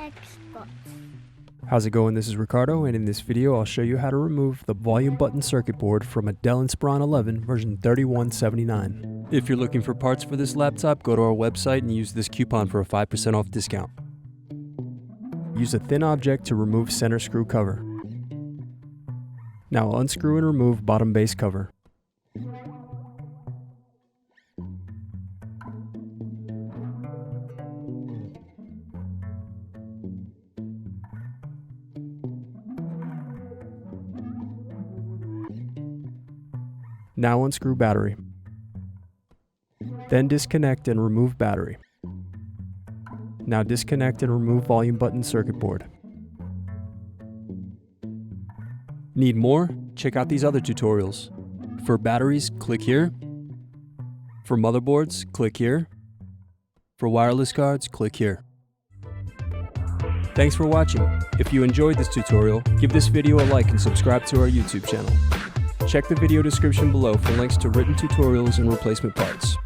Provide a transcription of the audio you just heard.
Xbox. How's it going? This is Ricardo, and in this video I'll show you how to remove the volume button circuit board from a Dell Inspiron 11 version 3179. If you're looking for parts for this laptop, go to our website and use this coupon for a 5% off discount. Use a thin object to remove center screw cover. Now unscrew and remove bottom base cover. Now unscrew battery. Then disconnect and remove battery. Now disconnect and remove volume button circuit board. Need more? Check out these other tutorials. For batteries, click here. For motherboards, click here. For wireless cards, click here. Thanks for watching. If you enjoyed this tutorial, give this video a like and subscribe to our YouTube channel. Check the video description below for links to written tutorials and replacement parts.